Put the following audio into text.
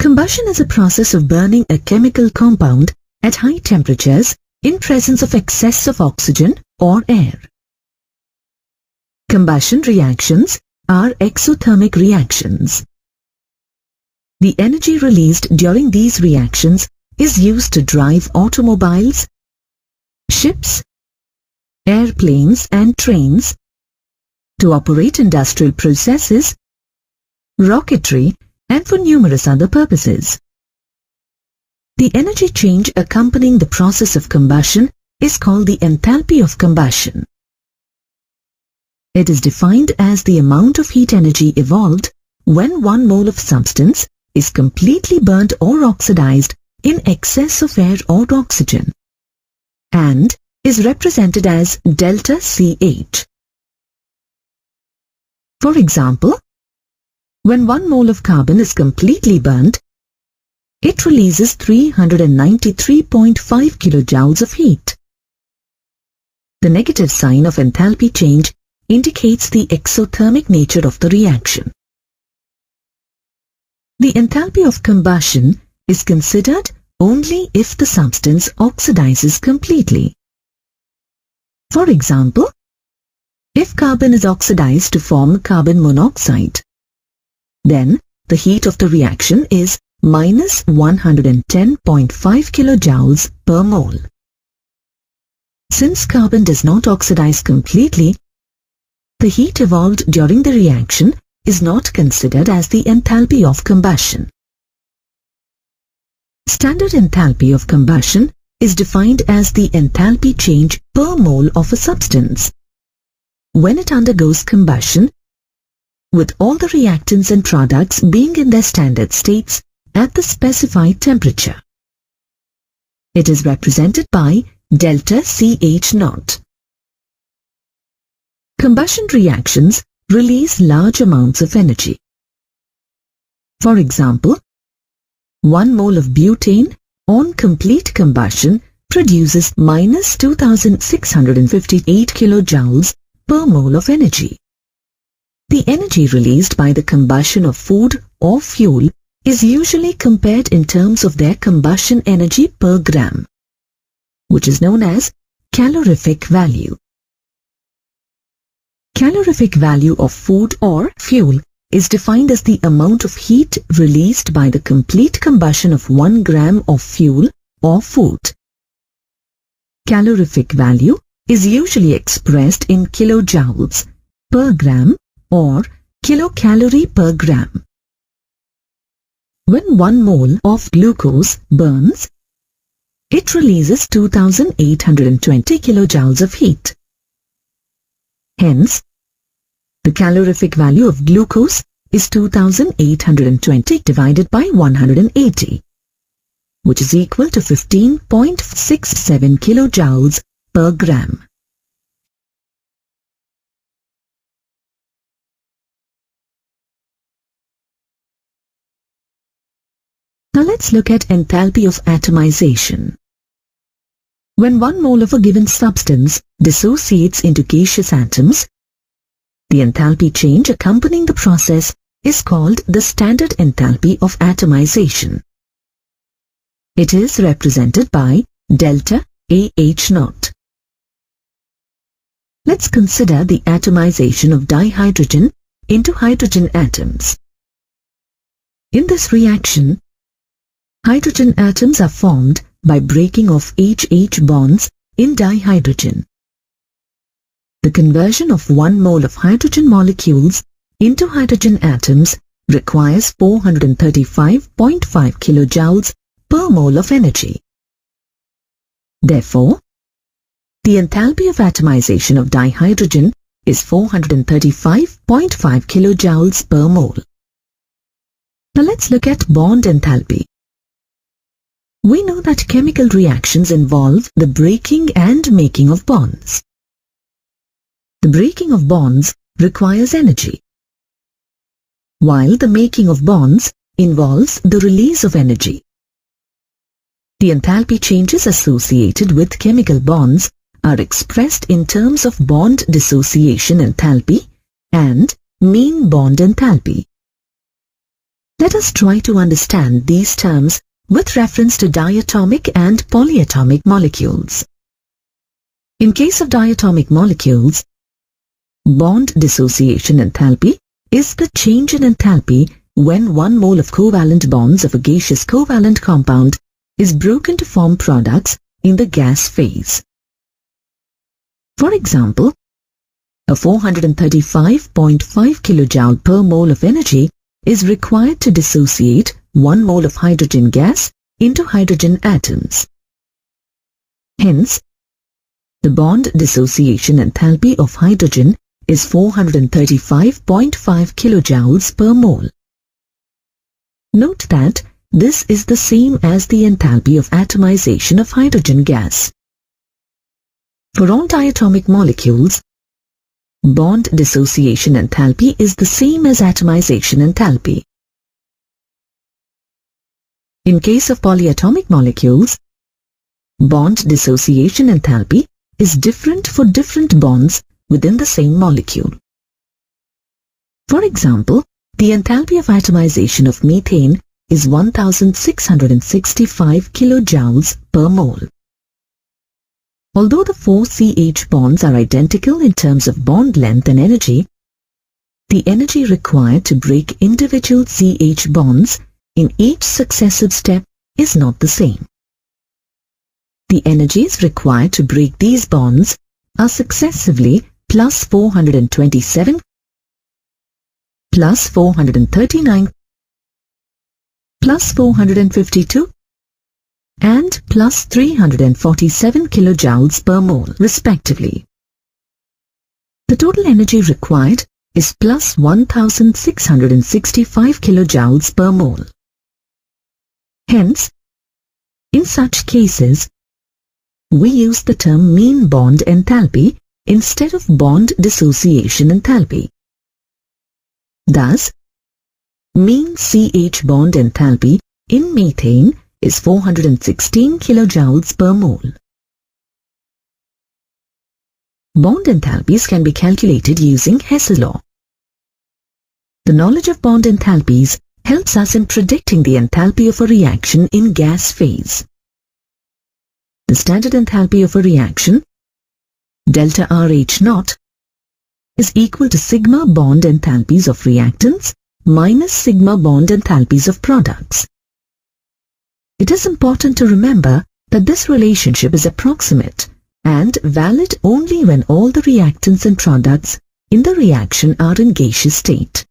Combustion is a process of burning a chemical compound at high temperatures in presence of excess of oxygen or air. Combustion reactions are exothermic reactions. The energy released during these reactions is used to drive automobiles, ships, airplanes and trains, to operate industrial processes, rocketry, and for numerous other purposes. The energy change accompanying the process of combustion is called the enthalpy of combustion. It is defined as the amount of heat energy evolved when 1 mole of substance is completely burnt or oxidized in excess of air or oxygen, and is represented as delta CH. For example, when 1 mole of carbon is completely burnt, it releases 393.5 kilojoules of heat. The negative sign of enthalpy change indicates the exothermic nature of the reaction. The enthalpy of combustion is considered only if the substance oxidizes completely. For example, if carbon is oxidized to form carbon monoxide, then the heat of the reaction is minus 110.5 kilojoules per mole. Since carbon does not oxidize completely, the heat evolved during the reaction is not considered as the enthalpy of combustion. Standard enthalpy of combustion is defined as the enthalpy change per mole of a substance when it undergoes combustion, with all the reactants and products being in their standard states at the specified temperature. It is represented by delta CH0. Combustion reactions release large amounts of energy. For example, 1 mole of butane on complete combustion produces minus 2658 kilojoules per mole of energy. The energy released by the combustion of food or fuel is usually compared in terms of their combustion energy per gram, which is known as calorific value. Calorific value of food or fuel is defined as the amount of heat released by the complete combustion of 1 gram of fuel or food. Calorific value is usually expressed in kilojoules per gram or kilocalorie per gram. When 1 mole of glucose burns, it releases 2820 kilojoules of heat. Hence, the calorific value of glucose is 2820 divided by 180, which is equal to 15.67 kilojoules per gram. Now let's look at enthalpy of atomization. When 1 mole of a given substance dissociates into gaseous atoms, the enthalpy change accompanying the process is called the standard enthalpy of atomization. It is represented by delta AH0. Let's consider the atomization of dihydrogen into hydrogen atoms. In this reaction, hydrogen atoms are formed by breaking of HH bonds in dihydrogen. The conversion of 1 mole of hydrogen molecules into hydrogen atoms requires 435.5 kilojoules per mole of energy. Therefore, the enthalpy of atomization of dihydrogen is 435.5 kilojoules per mole. Now let's look at bond enthalpy. We know that chemical reactions involve the breaking and making of bonds. The breaking of bonds requires energy, while the making of bonds involves the release of energy. The enthalpy changes associated with chemical bonds are expressed in terms of bond dissociation enthalpy and mean bond enthalpy. Let us try to understand these terms with reference to diatomic and polyatomic molecules. In case of diatomic molecules, bond dissociation enthalpy is the change in enthalpy when 1 mole of covalent bonds of a gaseous covalent compound is broken to form products in the gas phase. For example, a 435.5 kJ per mole of energy is required to dissociate 1 mole of hydrogen gas into hydrogen atoms. Hence, the bond dissociation enthalpy of hydrogen is 435.5 kilojoules per mole. Note that this is the same as the enthalpy of atomization of hydrogen gas. For all diatomic molecules, bond dissociation enthalpy is the same as atomization enthalpy. In case of polyatomic molecules, bond dissociation enthalpy is different for different bonds within the same molecule. For example, the enthalpy of atomization of methane is 1665 kilojoules per mole. Although the 4 CH bonds are identical in terms of bond length and energy, the energy required to break individual CH bonds in each successive step is not the same. The energies required to break these bonds are successively plus 427, plus 439, plus 452, and plus 347 kilojoules per mole, respectively. The total energy required is plus 1665 kilojoules per mole. Hence, in such cases, we use the term mean bond enthalpy instead of bond dissociation enthalpy. Thus, mean CH bond enthalpy in methane is 416 kilojoules per mole. Bond enthalpies can be calculated using Hess law. The knowledge of bond enthalpies helps us in predicting the enthalpy of a reaction in gas phase. The standard enthalpy of a reaction, delta RH naught, is equal to sigma bond enthalpies of reactants minus sigma bond enthalpies of products. It is important to remember that this relationship is approximate and valid only when all the reactants and products in the reaction are in gaseous state.